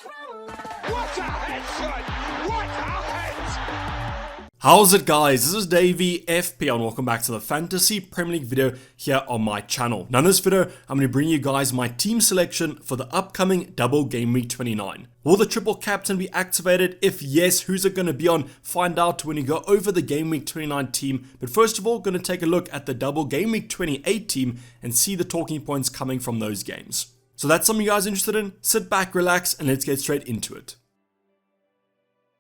What a headshot! What a head! How's it, guys? This is Dayvy, FPL, and welcome back to the Fantasy Premier League video here on my channel. Now in this video, I'm going to bring you guys my team selection for the upcoming double game week 29. Will the triple captain be activated? If yes, who's it going to be on? Find out when you go over the game week 29 team. But first of all, going to take a look at the double game week 28 team and see the talking points coming from those games. So that's something you guys are interested in? Sit back, relax, and let's get straight into it.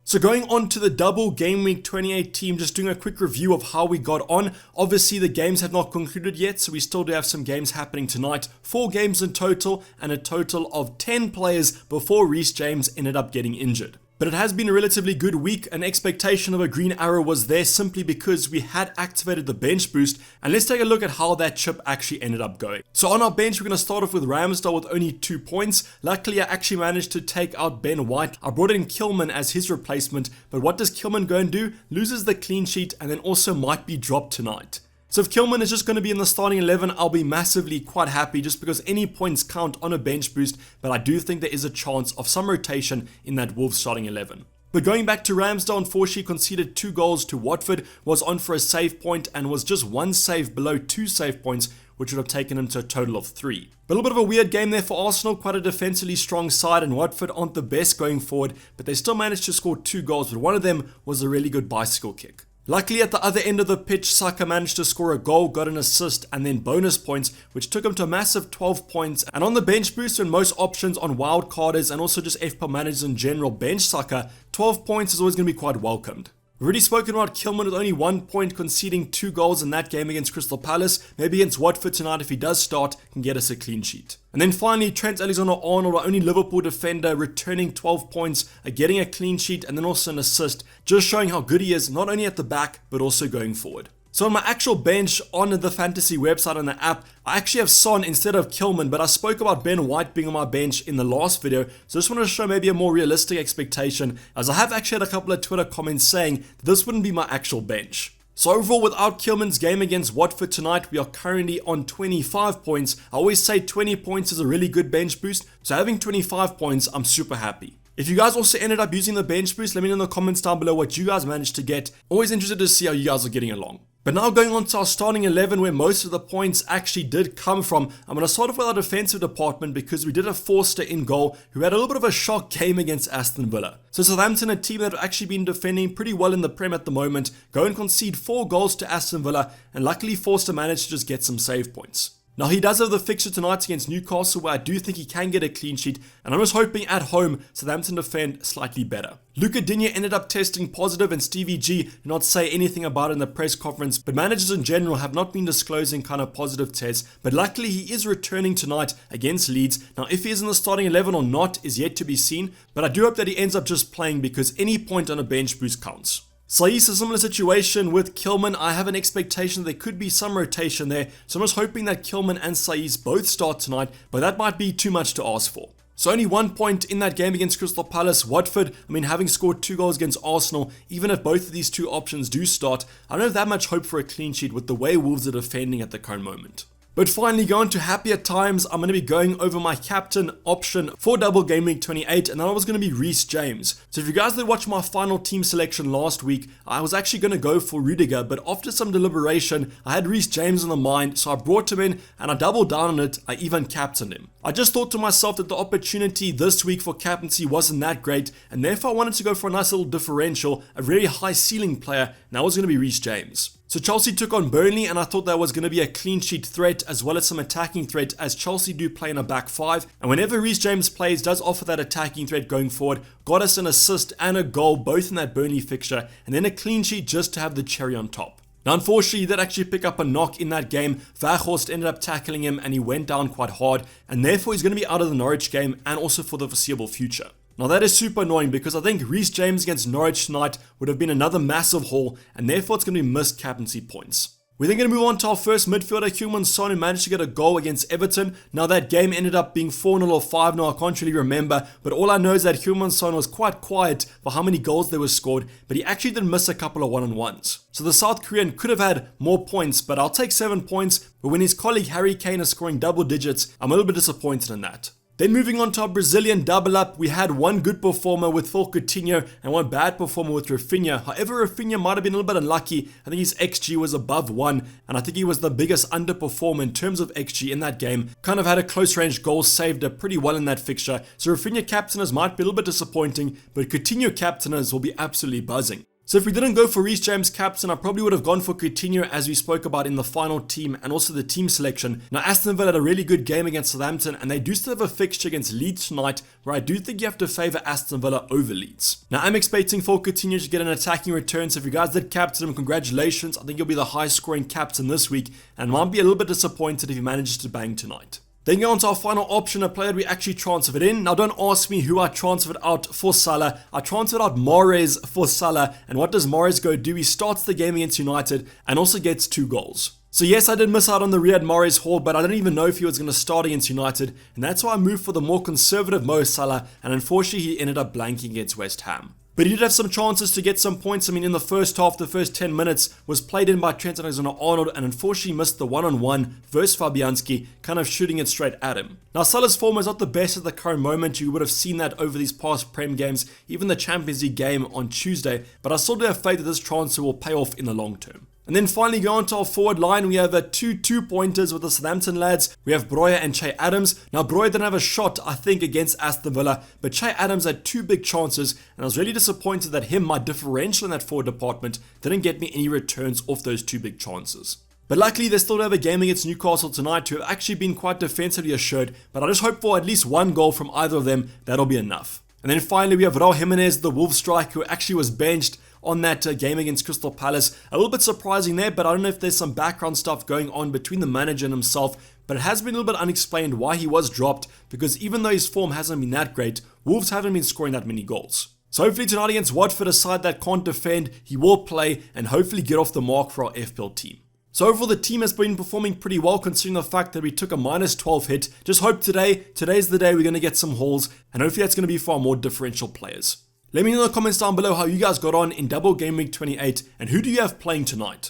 So going on to the double game week 28 team, just doing a quick review of how we got on. Obviously the games have not concluded yet, so we still do have some games happening tonight. 4 games in total, and a total of 10 players before Reece James ended up getting injured. But it has been a relatively good week. An expectation of a green arrow was there simply because we had activated the bench boost. And let's take a look at how that chip actually ended up going. So on our bench, we're going to start off with Ramsdale with only 2 points. Luckily, I actually managed to take out Ben White. I brought in Kilman as his replacement. But what does Kilman go and do? Loses the clean sheet and then also might be dropped tonight. So if Kilman is just going to be in the starting 11, I'll be massively quite happy just because any points count on a bench boost, but I do think there is a chance of some rotation in that Wolves starting 11. But going back to Ramsdale, unfortunately conceded 2 goals to Watford, was on for a save point and was just 1 save below 2 save points, which would have taken him to a total of 3. But a little bit of a weird game there for Arsenal, quite a defensively strong side, and Watford aren't the best going forward, but they still managed to score 2 goals, but one of them was a really good bicycle kick. Luckily at the other end of the pitch, Saka managed to score a goal, got an assist and then bonus points, which took him to a massive 12 points. And on the bench boost, when most options on wildcarders and also just FPL managers in general bench Saka, 12 points is always going to be quite welcomed. We've already spoken about Kilman with only 1 point, conceding 2 goals in that game against Crystal Palace. Maybe against Watford tonight, if he does start, can get us a clean sheet. And then finally, Trent Alexander-Arnold, our only Liverpool defender, returning 12 points, getting a clean sheet and then also an assist, just showing how good he is, not only at the back, but also going forward. So on my actual bench on the fantasy website and the app, I actually have Son instead of Kilman, but I spoke about Ben White being on my bench in the last video, so I just wanted to show maybe a more realistic expectation, as I have actually had a couple of Twitter comments saying that this wouldn't be my actual bench. So overall, without Kilman's game against Watford tonight, we are currently on 25 points. I always say 20 points is a really good bench boost, so having 25 points, I'm super happy. If you guys also ended up using the bench boost, let me know in the comments down below what you guys managed to get. Always interested to see how you guys are getting along. But now going on to our starting 11, where most of the points actually did come from, I'm going to start off with our defensive department because we did have Forster in goal, who had a little bit of a shock game against Aston Villa. So Southampton, a team that have actually been defending pretty well in the Prem at the moment, go and concede 4 goals to Aston Villa, and luckily Forster managed to just get some save points. Now he does have the fixture tonight against Newcastle, where I do think he can get a clean sheet, and I'm just hoping at home Southampton defend slightly better. Luca Digne ended up testing positive, and Stevie G did not say anything about it in the press conference, but managers in general have not been disclosing kind of positive tests, but luckily he is returning tonight against Leeds. Now if he is in the starting 11 or not is yet to be seen, but I do hope that he ends up just playing because any point on a bench boost counts. Saiss, a similar situation with Kilman. I have an expectation that there could be some rotation there, so I'm just hoping that Kilman and Saiss both start tonight, but that might be too much to ask for. So only 1 point in that game against Crystal Palace. Watford, having scored 2 goals against Arsenal, even if both of these 2 options do start, I don't have that much hope for a clean sheet with the way Wolves are defending at the current moment. But finally, going to happier times, I'm going to be going over my captain option for double game week 28, and that was going to be Reece James. So if you guys did watch my final team selection last week, I was actually going to go for Rudiger, but after some deliberation, I had Reece James in the mind, so I brought him in and I doubled down on it. I even captained him. I just thought to myself that the opportunity this week for captaincy wasn't that great, and therefore I wanted to go for a nice little differential, a very high ceiling player, and that was going to be Reece James. So Chelsea took on Burnley, and I thought that was going to be a clean sheet threat as well as some attacking threat, as Chelsea do play in a back 5, and whenever Reece James plays, does offer that attacking threat going forward. Got us an assist and a goal both in that Burnley fixture, and then a clean sheet just to have the cherry on top. Now unfortunately he did actually pick up a knock in that game. Weghorst ended up tackling him and he went down quite hard, and therefore he's going to be out of the Norwich game and also for the foreseeable future. Now that is super annoying because I think Reece James against Norwich tonight would have been another massive haul, and therefore it's going to be missed captaincy points. We're then going to move on to our first midfielder, Heung-min Son, who managed to get a goal against Everton. Now that game ended up being 4-0 or 5-0, I can't really remember, but all I know is that Heung-min Son was quite quiet for how many goals there were scored, but he actually did miss a couple of one-on-ones. So the South Korean could have had more points, but I'll take 7 points, but when his colleague Harry Kane is scoring double digits, I'm a little bit disappointed in that. Then moving on to our Brazilian double up, we had one good performer with Phil Coutinho and one bad performer with Rafinha. However, Rafinha might have been a little bit unlucky. I think his XG was above 1, and I think he was the biggest underperformer in terms of XG in that game. Kind of had a close range goal, saved pretty well in that fixture. So Rafinha captainers might be a little bit disappointing, but Coutinho captainers will be absolutely buzzing. So if we didn't go for Reece James captain, I probably would have gone for Coutinho as we spoke about in the final team and also the team selection. Now Aston Villa had a really good game against Southampton and they do still have a fixture against Leeds tonight where I do think you have to favour Aston Villa over Leeds. Now I'm expecting for Coutinho to get an attacking return, so if you guys did captain him, congratulations. I think he'll be the highest scoring captain this week and might be a little bit disappointed if he manages to bang tonight. Then go on to our final option, a player that we actually transferred in. Now don't ask me who I transferred out for Salah. I transferred out Mahrez for Salah, and what does Mahrez go do? He starts the game against United and also gets 2 goals. So yes, I did miss out on the Riyad Mahrez haul, but I didn't even know if he was going to start against United, and that's why I moved for the more conservative Mo Salah, and unfortunately he ended up blanking against West Ham. But he did have some chances to get some points. I mean, in the first half, the first 10 minutes was played in by Trent Alexander-Arnold and unfortunately missed the one-on-one versus Fabianski, kind of shooting it straight at him. Now, Salah's form is not the best at the current moment. You would have seen that over these past Prem games, even the Champions League game on Tuesday. But I still do have faith that this transfer will pay off in the long term. And then finally go on to our forward line, we have two 2-pointers with the Southampton lads. We have Broja and Che Adams. Now Broja didn't have a shot, I think, against Aston Villa, but Che Adams had 2 big chances, and I was really disappointed that my differential in that forward department, didn't get me any returns off those 2 big chances. But luckily they still have a game against Newcastle tonight, who have actually been quite defensively assured, but I just hope for at least 1 goal from either of them. That'll be enough. And then finally we have Raul Jimenez, the Wolves striker, who actually was benched on that game against Crystal Palace. A little bit surprising there, but I don't know if there's some background stuff going on between the manager and himself, but it has been a little bit unexplained why he was dropped, because even though his form hasn't been that great, Wolves haven't been scoring that many goals. So hopefully tonight against Watford, a side that can't defend, he will play and hopefully get off the mark for our FPL team. So overall the team has been performing pretty well considering the fact that we took a -12 hit. Just hope today's the day we're going to get some hauls, and hopefully that's going to be for our more differential players. Let me know in the comments down below how you guys got on in Double Game Week 28 and who do you have playing tonight.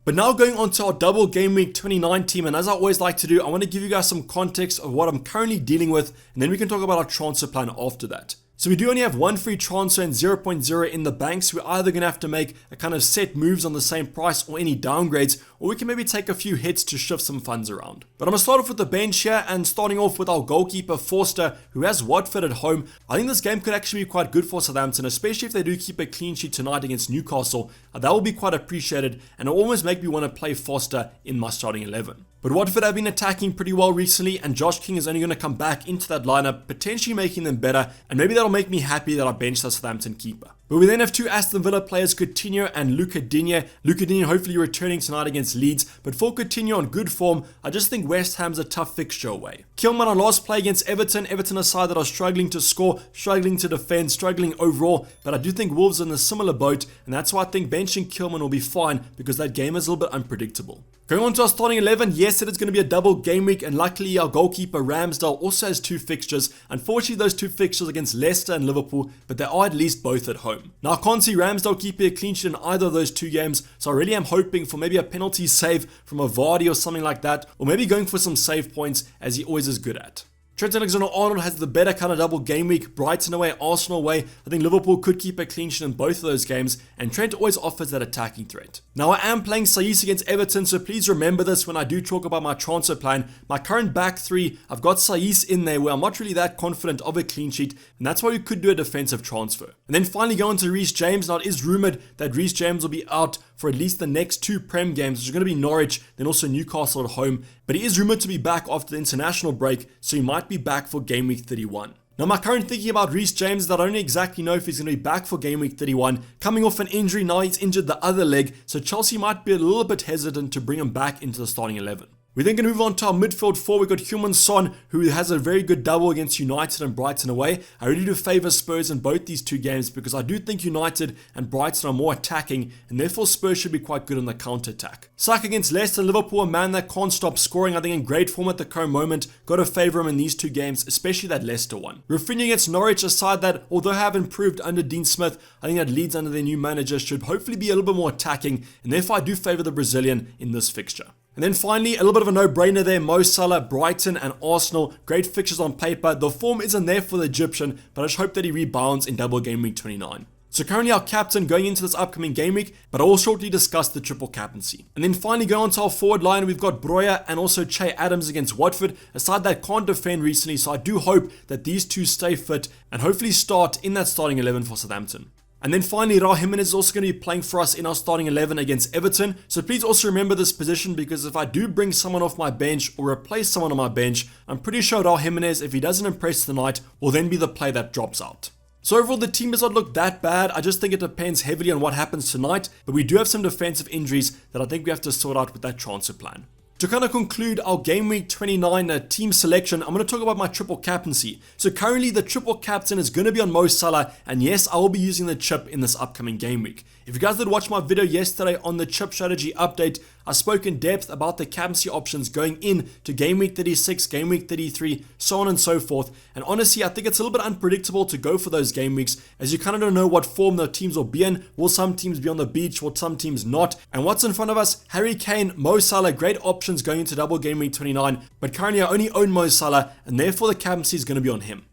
But now going on to our Double Game Week 29 team, and as I always like to do, I want to give you guys some context of what I'm currently dealing with, and then we can talk about our transfer plan after that. So we do only have 1 free transfer and 0.0 in the bank, so we're either going to have to make a kind of set moves on the same price or any downgrades, or we can maybe take a few hits to shift some funds around. But I'm going to start off with the bench here, and starting off with our goalkeeper Forster, who has Watford at home. I think this game could actually be quite good for Southampton, especially if they do keep a clean sheet tonight against Newcastle. That will be quite appreciated, and it will almost make me want to play Forster in my starting 11. But Watford have been attacking pretty well recently, and Josh King is only going to come back into that lineup, potentially making them better, and maybe that'll make me happy that I benched the Southampton keeper. But we then have 2 Aston Villa players, Coutinho and Luca Digne. Luca Digne hopefully returning tonight against Leeds, but for Coutinho on good form, I just think West Ham's a tough fixture away. Kilman on last play against Everton. Everton a side that are struggling to score, struggling to defend, struggling overall, but I do think Wolves are in a similar boat, and that's why I think benching Kilman will be fine, because that game is a little bit unpredictable. Going on to our starting 11, yes, it is going to be a double game week, and luckily our goalkeeper Ramsdale also has 2 fixtures. Unfortunately, those 2 fixtures against Leicester and Liverpool, but they are at least both at home. Now, I can't see Ramsdale keeping a clean sheet in either of those 2 games, so I really am hoping for maybe a penalty save from a Vardy or something like that, or maybe going for some save points, as he always is good at. Trent Alexander-Arnold has the better kind of double game week. Brighton away, Arsenal away. I think Liverpool could keep a clean sheet in both of those games, and Trent always offers that attacking threat. Now I am playing Saiss against Everton, so please remember this when I do talk about my transfer plan. My current back 3, I've got Saiss in there where I'm not really that confident of a clean sheet, and that's why we could do a defensive transfer. And then finally go on to Reece James. Now it is rumoured that Reece James will be out for at least the next 2 Prem games, which are going to be Norwich, then also Newcastle at home. But he is rumoured to be back after the international break, so he might be back for game week 31. Now my current thinking about Reece James is that I don't exactly know if he's going to be back for game week 31. Coming off an injury, now he's injured the other leg, so Chelsea might be a little bit hesitant to bring him back into the starting 11. We're then going to move on to our midfield 4. We've got Heung-min Son, who has a very good double against United and Brighton away. I really do favour Spurs in both these 2 games because I do think United and Brighton are more attacking, and therefore Spurs should be quite good on the counter-attack. Saka against Leicester and Liverpool, a man that can't stop scoring. I think in great form at the current moment. Got to favour him in these 2 games, especially that Leicester one. Rafinha against Norwich, a side that, although have improved under Dean Smith, I think that Leeds under their new manager should hopefully be a little bit more attacking, and therefore I do favour the Brazilian in this fixture. And then finally, a little bit of a no-brainer there, Mo Salah, Brighton and Arsenal, great fixtures on paper. The form isn't there for the Egyptian, but I just hope that he rebounds in double game week 29. So currently our captain going into this upcoming game week, but I will shortly discuss the triple captaincy. And then finally going on to our forward line, we've got Broya and also Che Adams against Watford, a side that can't defend recently, so I do hope that these two stay fit and hopefully start in that starting 11 for Southampton. And then finally, Raul Jimenez is also going to be playing for us in our starting 11 against Everton. So please also remember this position, because if I do bring someone off my bench or replace someone on my bench, I'm pretty sure Raul Jimenez, if he doesn't impress tonight, will then be the play that drops out. So overall, the team does not look that bad. I just think it depends heavily on what happens tonight, but we do have some defensive injuries that I think we have to sort out with that transfer plan. To kind of conclude our game week 29 team selection, I'm going to talk about my triple captaincy. So currently the triple captain is going to be on Mo Salah, and yes, I will be using the chip in this upcoming game week. If you guys did watch my video yesterday on the chip strategy update, I spoke in depth about the captaincy options going in to game week 36, game week 33, so on and so forth. And honestly, I think it's a little bit unpredictable to go for those game weeks, as you kind of don't know what form the teams will be in. Will some teams be on the beach? Will some teams not? And what's in front of us? Harry Kane, Mo Salah, great options going into double game week 29. But currently I only own Mo Salah, and therefore the captaincy is going to be on him.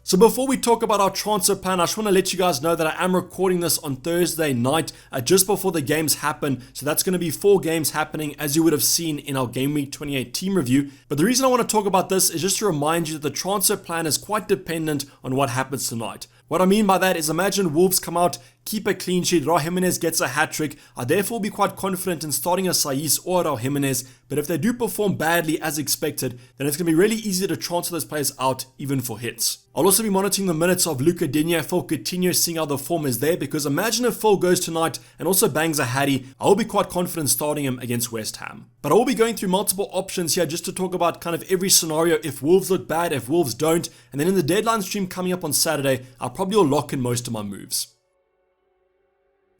So before we talk about our transfer plan, I just want to let you guys know that I am recording this on Thursday night, just before the games happen. So that's going to be 4 games happening, as you would have seen in our Game Week 28 team review. But the reason I want to talk about this is just to remind you that the transfer plan is quite dependent on what happens tonight. What I mean by that is, imagine Wolves come out, keep a clean sheet, Raul Jimenez gets a hat-trick. I therefore be quite confident in starting a Saiss or Raul Jimenez, but if they do perform badly as expected, then it's going to be really easy to transfer those players out, even for hits. I'll also be monitoring the minutes of Luca Digne, Phil Coutinho, seeing how the form is there, because imagine if Phil goes tonight and also bangs a hattie, I will be quite confident starting him against West Ham. But I will be going through multiple options here just to talk about kind of every scenario, if Wolves look bad, if Wolves don't, and then in the deadline stream coming up on Saturday, I'll probably will lock in most of my moves.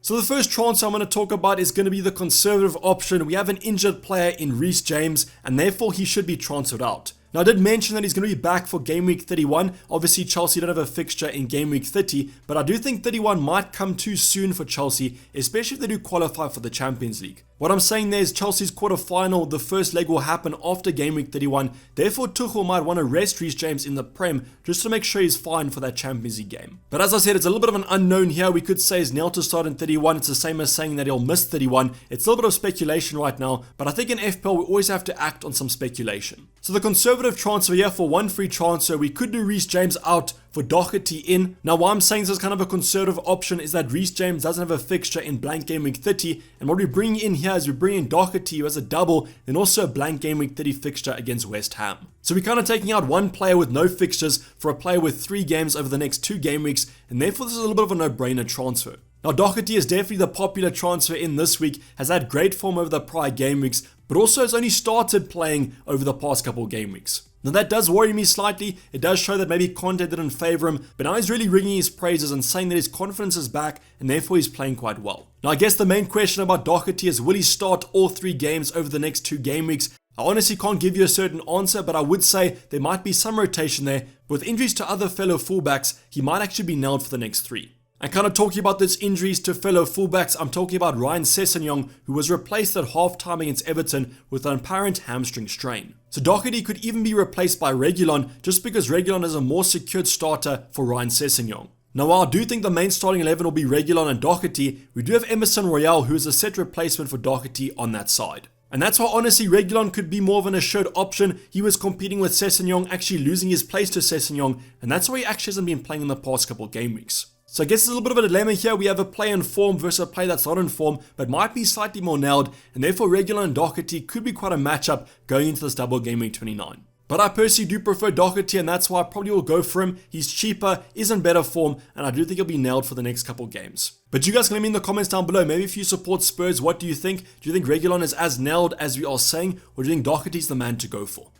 So the first transfer I'm going to talk about is going to be the conservative option. We have an injured player in Reece James, and therefore he should be transferred out. Now I did mention that he's going to be back for game week 31. Obviously Chelsea don't have a fixture in game week 30, but I do think 31 might come too soon for Chelsea, especially if they do qualify for the Champions League. What I'm saying there is Chelsea's quarter-final, the first leg will happen after game week 31, therefore Tuchel might want to rest Reece James in the Prem just to make sure he's fine for that Champions League game. But as I said, it's a little bit of an unknown here. We could say he's nailed to start in 31. It's the same as saying that he'll miss 31. It's a little bit of speculation right now, but I think in FPL we always have to act on some speculation. So the conservative transfer here, for one free transfer, we could do Reece James out for Doherty in. Now why I'm saying this is kind of a conservative option is that Reece James doesn't have a fixture in blank game week 30, and what we bring in here is we bring in Doherty, who has a double, then also a blank game week 30 fixture against West Ham. So we're kind of taking out one player with no fixtures for a player with 3 games over the next 2 game weeks, and therefore this is a little bit of a no-brainer transfer. Now Doherty is definitely the popular transfer in this week, has had great form over the prior game weeks, but also has only started playing over the past couple game weeks. Now that does worry me slightly. It does show that maybe Conte didn't favour him, but now he's really ringing his praises and saying that his confidence is back and therefore he's playing quite well. Now I guess the main question about Doherty is, will he start all 3 games over the next 2 game weeks? I honestly can't give you a certain answer, but I would say there might be some rotation there. But with injuries to other fellow fullbacks, he might actually be nailed for the next 3. And kind of talking about those injuries to fellow fullbacks, I'm talking about Ryan Sessegnon, who was replaced at half-time against Everton with an apparent hamstring strain. So Doherty could even be replaced by Reguilon, just because Reguilon is a more secured starter for Ryan Sessegnon. Now while I do think the main starting 11 will be Reguilon and Doherty, we do have Emerson Royale, who is a set replacement for Doherty on that side. And that's why honestly Reguilon could be more of an assured option. He was competing with Sessegnon, actually losing his place to Sessegnon, and that's why he actually hasn't been playing in the past couple game weeks. So I guess there's a little bit of a dilemma here. We have a player in form versus a player that's not in form, but might be slightly more nailed, and therefore Reguilon and Doherty could be quite a matchup going into this double game week 29. But I personally do prefer Doherty, and that's why I probably will go for him. He's cheaper, is in better form, and I do think he'll be nailed for the next couple games. But you guys can let me in the comments down below. Maybe if you support Spurs, what do you think? Do you think Reguilon is as nailed as we are saying, or do you think Doherty's the man to go for?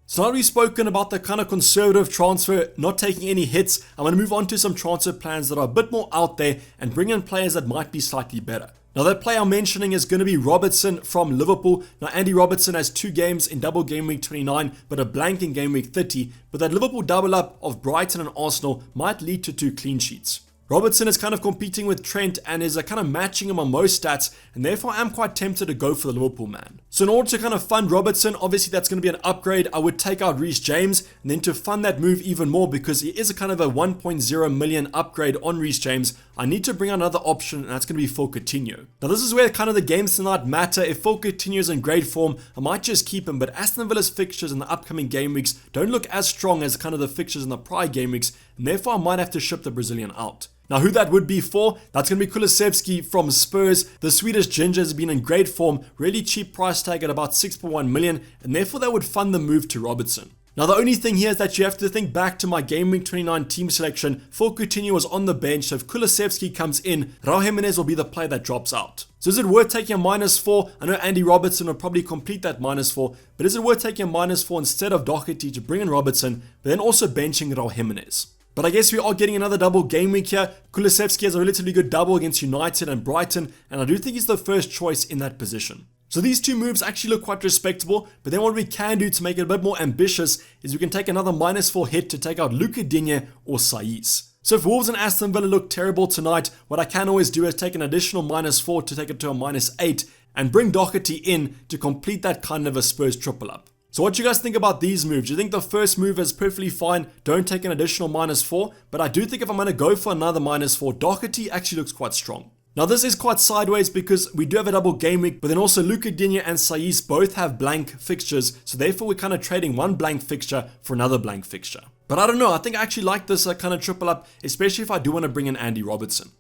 So now that we've spoken about the kind of conservative transfer, not taking any hits, I'm going to move on to some transfer plans that are a bit more out there and bring in players that might be slightly better. Now that player I'm mentioning is going to be Robertson from Liverpool. Now Andy Robertson has 2 games in double game week 29, but a blank in game week 30. But that Liverpool double up of Brighton and Arsenal might lead to 2 clean sheets. Robertson is kind of competing with Trent and is kind of matching him on most stats, and therefore I'm quite tempted to go for the Liverpool man. So in order to kind of fund Robertson, obviously that's going to be an upgrade. I would take out Reece James, and then to fund that move even more, because he is a kind of a 1.0 million upgrade on Reece James, I need to bring out another option, and that's going to be Phil Coutinho. Now this is where kind of the games tonight matter. If Phil Coutinho is in great form, I might just keep him, but Aston Villa's fixtures in the upcoming game weeks don't look as strong as kind of the fixtures in the prior game weeks, and therefore I might have to ship the Brazilian out. Now who that would be for, that's going to be Kulusevski from Spurs. The Swedish Ginger has been in great form, really cheap price tag at about 6.1 million, and therefore that would fund the move to Robertson. Now the only thing here is that you have to think back to my GW29 team selection. Phil Coutinho was on the bench, so if Kulusevski comes in, Raul Jimenez will be the player that drops out. So is it worth taking a -4? I know Andy Robertson will probably complete that -4, but is it worth taking a -4 instead of Doherty to bring in Robertson, but then also benching Raul Jimenez? But I guess we are getting another double game week here. Kulusevski has a relatively good double against United and Brighton, and I do think he's the first choice in that position. So these two moves actually look quite respectable, but then what we can do to make it a bit more ambitious is we can take another -4 hit to take out Luca Digne or Saiz. So if Wolves and Aston Villa look terrible tonight, what I can always do is take an additional -4 to take it to a -8 and bring Doherty in to complete that kind of a Spurs triple up. So what do you guys think about these moves? Do you think the first move is perfectly fine? Don't take an additional -4, but I do think if I'm going to go for another -4, Doherty actually looks quite strong. Now this is quite sideways because we do have a double game week, but then also Luca Digne and Saiz both have blank fixtures, so therefore we're kind of trading one blank fixture for another blank fixture. But I don't know, I think I actually like this kind of triple up, especially if I do want to bring in Andy Robertson.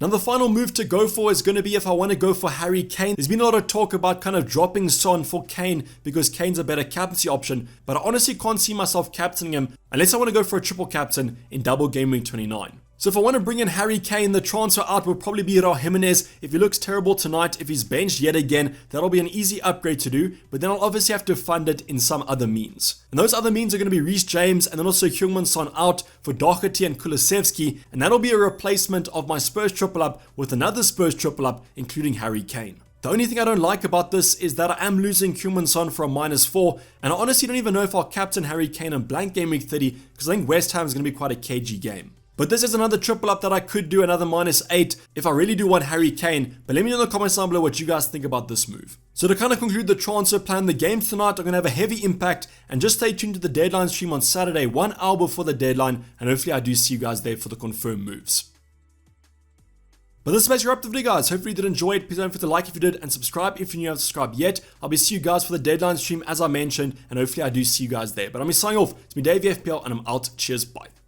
Now the final move to go for is going to be if I want to go for Harry Kane. There's been a lot of talk about kind of dropping Son for Kane because Kane's a better captaincy option, but I honestly can't see myself captaining him unless I want to go for a triple captain in double game week 29. So if I want to bring in Harry Kane, the transfer out would probably be Raul Jimenez. If he looks terrible tonight, if he's benched yet again, that'll be an easy upgrade to do, but then I'll obviously have to fund it in some other means. And those other means are going to be Reece James and then also Heung-min Son out for Doherty and Kulusevski, and that'll be a replacement of my Spurs triple up with another Spurs triple up, including Harry Kane. The only thing I don't like about this is that I am losing Heung-min Son for a -4, and I honestly don't even know if I'll captain Harry Kane in blank game week 30 because I think West Ham is going to be quite a cagey game. But this is another triple up that I could do, another -8 if I really do want Harry Kane. But let me know in the comments down below what you guys think about this move. So to kind of conclude the transfer plan, the games tonight are going to have a heavy impact, and just stay tuned to the deadline stream on Saturday, 1 hour before the deadline, and hopefully I do see you guys there for the confirmed moves. But this is basically wrap up the video, guys. Hopefully you did enjoy it. Please don't forget to like if you did and subscribe if you haven't subscribed yet. I'll be seeing you guys for the deadline stream as I mentioned, and hopefully I do see you guys there. But I'm signing off. It's been Dayvy FPL and I'm out. Cheers, bye.